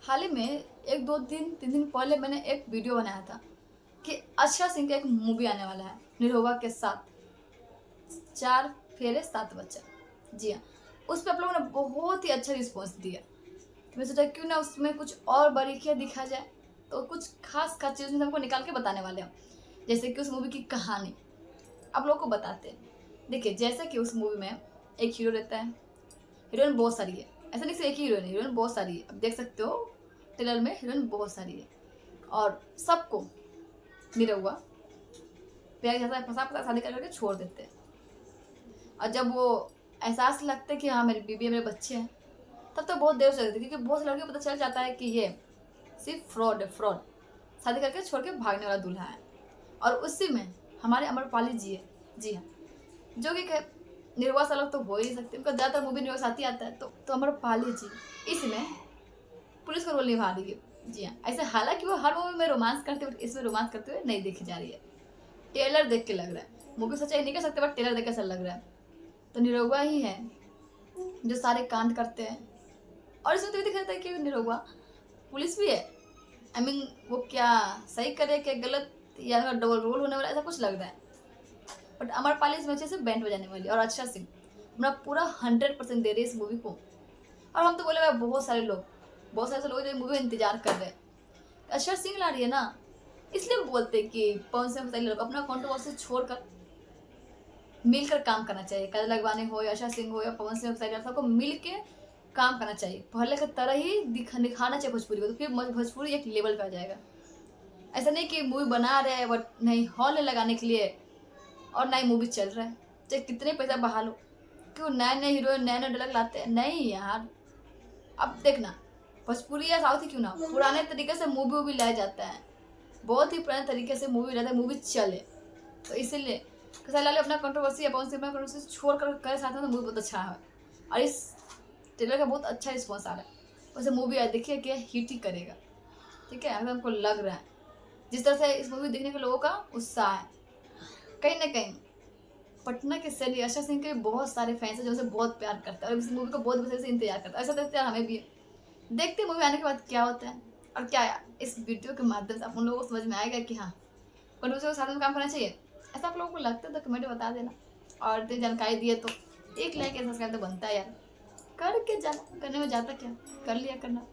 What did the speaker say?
हाल ही में 1-2 दिन 3 दिन पहले मैंने एक वीडियो बनाया था कि अर्शा सिंह का एक मूवी आने वाला है निरहुआ के साथ, 4 फेरे 7 बच्चा। जी हाँ, उस पे आप लोगों ने बहुत ही अच्छा रिस्पॉन्स दिया। तो मैं सोचा क्यों ना उसमें कुछ और बारीकियाँ दिखा जाए, तो कुछ खास चीज़ उसमें हमको निकाल के बताने वाले हैं। जैसे कि उस मूवी की कहानी आप लोगों को बताते हैं। देखिए, जैसे कि उस मूवी में एक हीरो रहता है, हीरोइन बहुत सारी है। ऐसा नहीं सिर्फ एक ही हीरोइन है, हीरोइन बहुत सारी है। अब देख सकते हो ट्रेलर में हीरोइन बहुत सारी है और सबको निरहुआ प्यार के साथ फँसा-फँसा शादी करके छोड़ देते हैं। और जब वो एहसास लगता है कि हाँ, मेरी बीवी है, मेरे बच्चे हैं, तब तो बहुत देर हो जाती है क्योंकि बहुत से लड़कियों को पता चल जाता है कि ये सिर्फ फ्रॉड है, फ्रॉड। शादी करके छोड़ के भागने वाला दूल्हा है। और उसी में हमारे अमरपाली जी है। जी हाँ, जो कि निरहुआ सा लोग तो हो ही नहीं सकते, उनका ज़्यादातर मूवी निरहुआ साथ ही आता है। तो अमरपाली जी इसमें पुलिस का रोल निभा रही है। जी हाँ, ऐसे हालाँकि वो हर मूवी में रोमांस करते हुए, इसमें रोमांस करते हुए नहीं देखी जा रही है। ट्रेलर देख के लग रहा है, मूवी सच्चाई नहीं कह सकते बट ट्रेलर देख के ऐसा लग रहा है। तो निरहुआ ही है जो सारे कांड करते हैं और इसमें तो ये दिखा जाता है कि निरहुआ पुलिस भी है। आई मीन वो क्या सही करे क्या गलत, या उनका डबल रोल होने वाला, ऐसा कुछ लग रहा है। बट अमरपाली इसमें अच्छे से बैंड बजाने वाली और अर्शा सिंह अपना पूरा 100% दे रही है इस मूवी को। और हम तो बोले भाई बहुत सारे ऐसे लोग जो मूवी का इंतजार कर रहे हैं, अर्शा सिंह ला रही है ना, इसलिए हम बोलते हैं कि पवन सिंह पटेल लोग अपना कंट्रोवर्सी छोड़कर मिलकर काम करना चाहिए। काजल अगवानी हो या आशा सिंह हो या पवन सिंह पटेल, सबको मिल के काम करना चाहिए। पहले की तरह ही दिखाना चाहिए भोजपुरी को, तो फिर भोजपुरी एक लेवल पे आ जाएगा। ऐसा नहीं कि मूवी बना रहे हैं बट नहीं हॉल में लगाने के लिए और नई मूवी चल रहा है, चाहे कितने पैसा बहा लो, क्यों नए नए हीरोइन नए नए डायलॉग लाते हैं। नहीं यार, अब देखना भोजपुरी या साउथ ही क्यों ना, पुराने तरीके से मूवी वूवी लाया जाता है, बहुत ही पुराने तरीके से मूवी लाता है, मूवी चले। तो इसीलिए खेसारी लाल ने अपना कंट्रोवर्सी या पवन सिंह अपना कंट्रोवर्सी छोड़ कर करे साथ में, तो मूवी बहुत अच्छा है और इस ट्रेलर का बहुत अच्छा रिस्पॉन्स आ रहा है। वैसे मूवी देखिए कि हिट ही करेगा, ठीक है, अगर हमको लग रहा है। जिस तरह से इस मूवी देखने के लोगों का उत्साह है, कहीं ना कहीं पटना के सैली आशा सिंह के बहुत सारे फैंस हैं जो उसे बहुत प्यार करते हैं और इस मूवी को बहुत वजह से इंतजार करते हैं। ऐसा देखते हैं हमें भी है। देखते हैं मूवी आने के बाद क्या होता है और क्या इस वीडियो के माध्यम से आप उन लोगों को समझ में आएगा कि हाँ कौन दूसरे के साथ में काम करना चाहिए। ऐसा आप लोगों को लगता है तो कमेंट में बता देना। और इतनी जानकारी दिए तो एक लाइक या सब्सक्राइब तो बनता है यार, करके जाना, करने में जाता क्या, कर लिया करना।